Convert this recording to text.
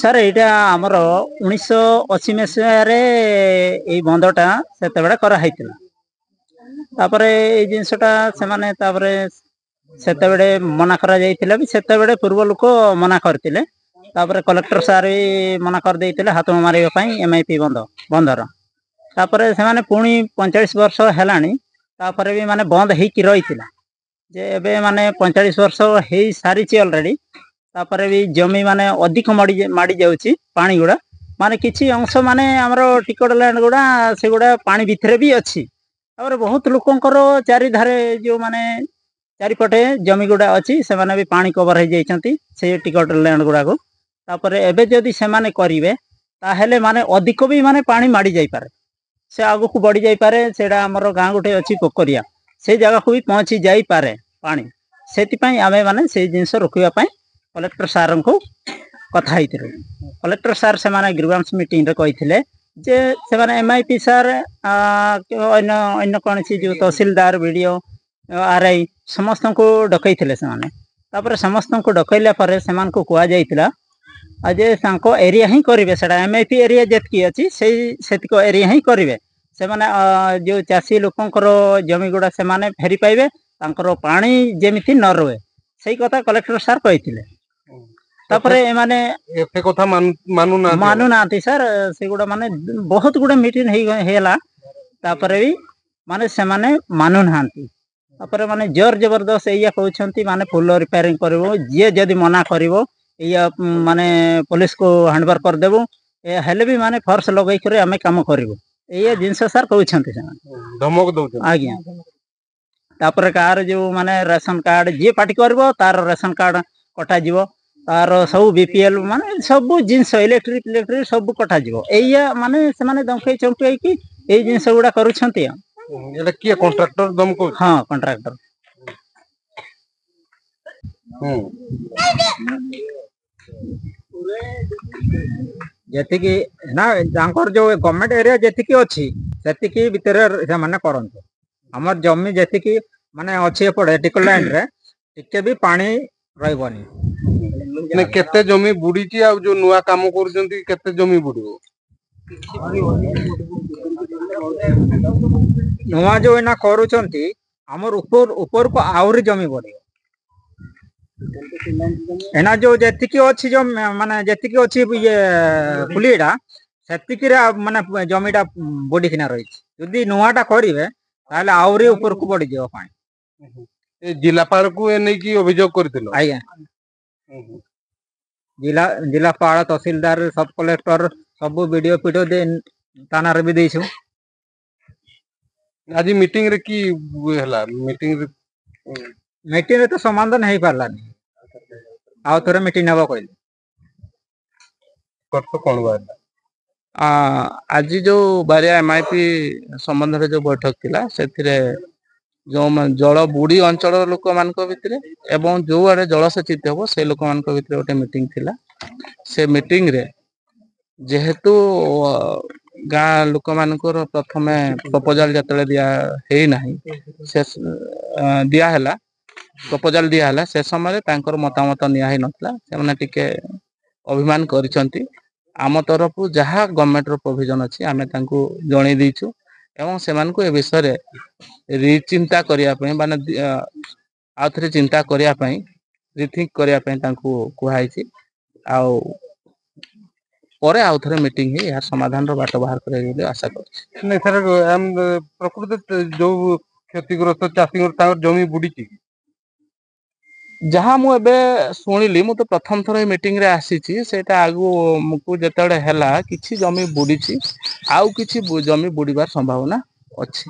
Sir यहाँ आमर 1980 मसीह बंदटा से कराई जिनसटा से मना कर पूर्व लोक मना करते कलेक्टर सार भी मना कर हाथ मारे MIP बंदर तापर से पुणी 45 वर्ष है भी माने बंद हो रही जे माने 45 वर्ष हो सारी अलरेडी तापर भी जमी माने अधिक माड़ी जाऊँगी पानी गुड़ा माने किसी अंश माने आमर टिकट लैंड गुड़ा से गुड़ा पानी भितर भी अच्छी तापर बहुत लोकंकर चारिधारे जो माने चारिपटे जमी गुड़ा अच्छी से माने भी पानी कवर हो जाती से टिकट लैंड गुड़ा को तापर एबे जदि से माने करिवे ताहेले माने अधिक भी माने पानी माड़ी जाई पारे से आगु को बढ़ी जाई पारे सेडा हमर गां गुटे अच्छी पोखरिया से जगह को भी पहुँची जाई पारे पानी से आमे माने से जिनस रोकवा पाई कलेक्टर सार को कथा कलेक्टर सार से माने ग्रीवांस मीटिंग रे कहिथिले जे से माने MIP सार अन्य कौन सी जो तहसीलदार वीडियो RI समस्त को डकईथिले से माने तापर समस्त को डकैला पर से मान को कुआ जाइतिला जे सांको एरिया ही करिवे सेडा MIP एरिया जेतकी अछि सेतिको एरिया ही करिवे से माने जो चासी लोकंकर जमी गुड़ा से माने फेरी पाइबे तांकर पानी जेमिति न रहे सही कथा कलेक्टर सार कहिथिले तापरे माने एफे कथा मानु ना सर से गुड़ा माने बहुत गुड़ा मीटिंग हेला तापरे भी माने से माने मानु नांती तापरे माने जोर जबरदस्त या कहउछंती माने फुल रिपेयरिंग करबो जे जदी मना करबो या माने पुलिस को हैंडओवर कर देबो ए हेले भी माने फोर्स लगै करे हमें काम करबो ए जिंस सर कहउछंती से धमक दउ आज्ञा तापर कार जो माने राशन कार्ड जे पार्टी करबो तार राशन कार्ड कटा जीवो तार सब BPL माने सब जिनस इलेक्ट्रिक सब कटा जीवो एया माने से माने दमकै चंपै कि ए जिनस गुडा करूछंती एला किए कॉन्ट्रैक्टर दमको हां कॉन्ट्रैक्टर जति कि ना जांकर जो गवर्नमेंट एरिया जति कि अछि सेति कि भीतर से माने करंतो हमर जमी जति कि माने अछि पड़े टिकल लाइन रे टिके भी पानी रहबनी ने केते जमी बुडी ची आ जो नुवा काम करजंती केते जमी बुडीबो नुवा जो एना करूचंती हमर ऊपर को आउरी जमी बढियो एना जो जति कि अछि जो माने जति कि अछि ये पुलीडा सेति कि माने जमीटा बडी किना रही जदी नुवाटा करिवे ताले आउरी ऊपर को बडी जेव पानी ए जिलापाल को ए नै कि अभियोग करथिलो आज्ञा जिलापाल तहसीलदार सब कलेक्टर सब वीडियो दे थाना रे भी देछु आज मीटिंग रे की हला मीटिंग रे तो समाधान नहीं पारलानी आ थोरे मीटिंग नबा कहले करतो कोन बात आज जो बारिया MIP संबंध रे जो बैठक थिला सेथिरे जो जल बुड़ी अंचल लोक मान भितर एवं जो आड़े जल सेचित हम से लोक मान भितर गोटे मीटिंग थिला से मीटिंग रे जेहेतु गाँ लोक मानकर प्रथमे प्रपोजल जतले दिया हे नाही से दिया हला प्रपोजल दिया हला से समय तांकर मतामत निया हे नथला से माने टिके अभिमान करिसंती आम तरफ जहाँ गवर्नमेंट रो प्रोविजन अछि आमे तांको जणे दिछु एवं सेमान को ए विषय रिचिंता करिया पई माने आउथरे चिंता करिया पई रिथिंक करिया पई तांको कुहाइछि आउ परे आउथरे मीटिंग हे यार समाधान रो बात बाहर करे गेले आशा करछि नै सर हम प्रकृति जो क्षतिग्रस्त चासी तार जमी बुडीछि जहाँ मु एबे सुनिली मु तो प्रथम थर मीटिंग रे आसीछि सेटा आगु मुकु जतडे हैला किछि जमी बुडीछि आउ किछि जमी बुडीबार संभावना अछि।